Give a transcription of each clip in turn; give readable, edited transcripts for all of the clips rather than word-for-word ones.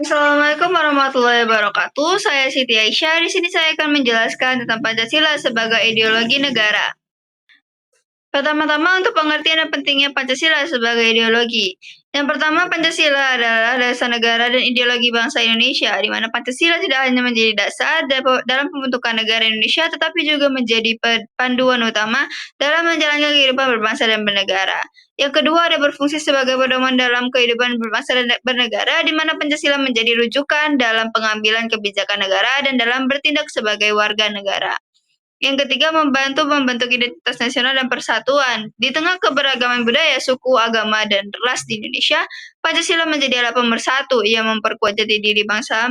Assalamualaikum warahmatullahi wabarakatuh. Saya Siti Aisyah. Di sini saya akan menjelaskan tentang Pancasila sebagai ideologi negara. Pertama-tama untuk pengertian dan pentingnya Pancasila sebagai ideologi. Yang pertama, Pancasila adalah dasar negara dan ideologi bangsa Indonesia, di mana Pancasila tidak hanya menjadi dasar dalam pembentukan negara Indonesia, tetapi juga menjadi panduan utama dalam menjalankan kehidupan berbangsa dan bernegara. Yang kedua, ada berfungsi sebagai pedoman dalam kehidupan berbangsa dan bernegara, di mana Pancasila menjadi rujukan dalam pengambilan kebijakan negara dan dalam bertindak sebagai warga negara. Yang ketiga, membantu membentuk identitas nasional dan persatuan. Di tengah keberagaman budaya, suku, agama, dan ras di Indonesia, Pancasila menjadi alat pemersatu yang memperkuat jati diri bangsa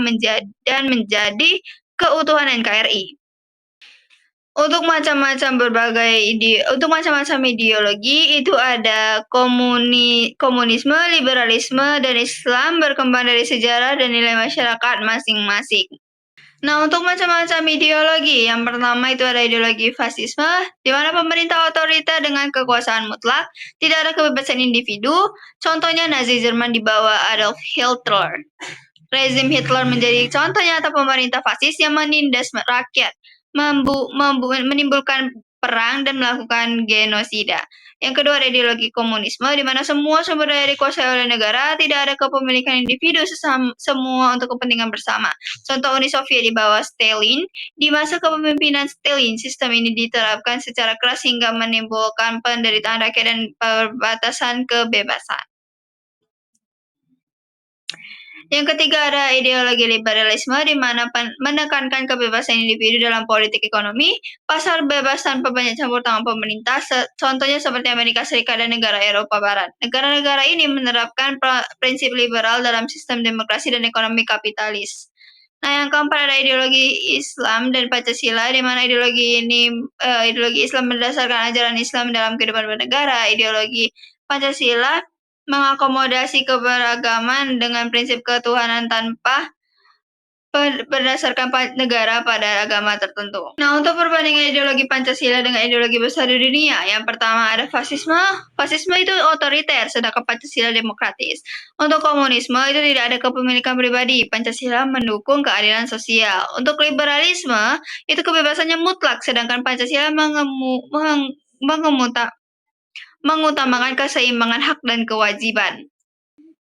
dan menjadi keutuhan NKRI. Untuk macam-macam ideologi itu ada komunisme, liberalisme, dan Islam berkembang dari sejarah dan nilai masyarakat masing-masing. Nah, untuk macam-macam ideologi, yang pertama itu ada ideologi fasisme, di mana pemerintah otoriter dengan kekuasaan mutlak, tidak ada kebebasan individu. Contohnya Nazi Jerman di bawah Adolf Hitler. Rezim Hitler menjadi contoh nyata pemerintah fasis yang menindas rakyat, menimbulkan perang dan melakukan genosida. Yang kedua ada ideologi komunisme, di mana semua sumber daya dikuasai oleh negara, tidak ada kepemilikan individu, semua untuk kepentingan bersama. Contoh Uni Soviet di bawah Stalin. Di masa kepemimpinan Stalin, sistem ini diterapkan secara keras hingga menimbulkan penderitaan rakyat dan perbatasan kebebasan. Yang ketiga ada ideologi liberalisme, di mana menekankan kebebasan individu dalam politik ekonomi, pasar bebas tanpa banyak campur tangan pemerintah, contohnya seperti Amerika Serikat dan negara Eropa Barat. Negara-negara ini menerapkan prinsip liberal dalam sistem demokrasi dan ekonomi kapitalis. Nah, yang keempat ada ideologi Islam dan Pancasila, di mana ideologi Islam berdasarkan ajaran Islam dalam kehidupan bernegara. Ideologi Pancasila mengakomodasi keberagaman dengan prinsip ketuhanan tanpa berdasarkan negara pada agama tertentu. Nah, untuk perbandingan ideologi Pancasila dengan ideologi besar di dunia, yang pertama ada fasisme. Fasisme itu otoriter, sedangkan Pancasila demokratis. Untuk komunisme itu tidak ada kepemilikan pribadi. Pancasila mendukung keadilan sosial. Untuk liberalisme itu kebebasannya mutlak, sedangkan Pancasila mengutamakan keseimbangan hak dan kewajiban.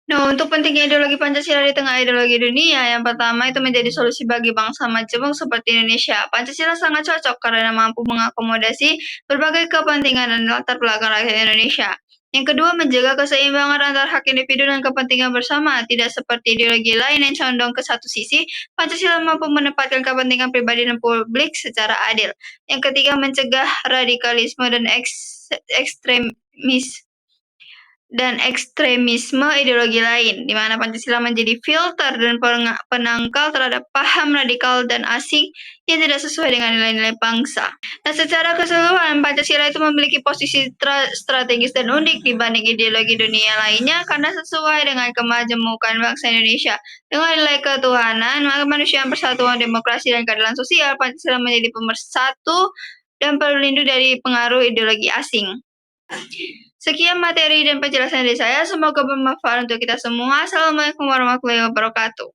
Nah, untuk pentingnya ideologi Pancasila di tengah ideologi dunia, yang pertama itu menjadi solusi bagi bangsa majemuk seperti Indonesia. Pancasila sangat cocok karena mampu mengakomodasi berbagai kepentingan dan latar belakang rakyat Indonesia. Yang kedua, menjaga keseimbangan antara hak individu dan kepentingan bersama. Tidak seperti ideologi lain yang condong ke satu sisi, Pancasila mampu menempatkan kepentingan pribadi dan publik secara adil. Yang ketiga, mencegah radikalisme dan ekstremisme ideologi lain, di mana Pancasila menjadi filter dan penangkal terhadap paham radikal dan asing yang tidak sesuai dengan nilai-nilai bangsa. Nah, secara keseluruhan, Pancasila itu memiliki posisi strategis dan unik dibanding ideologi dunia lainnya karena sesuai dengan kemajemukan bangsa Indonesia. Dengan nilai ketuhanan, kemanusiaan, persatuan, demokrasi, dan keadilan sosial, Pancasila menjadi pemersatu dan pelindung dari pengaruh ideologi asing. Sekian materi dan penjelasan dari saya, semoga bermanfaat untuk kita semua. Assalamualaikum warahmatullahi wabarakatuh.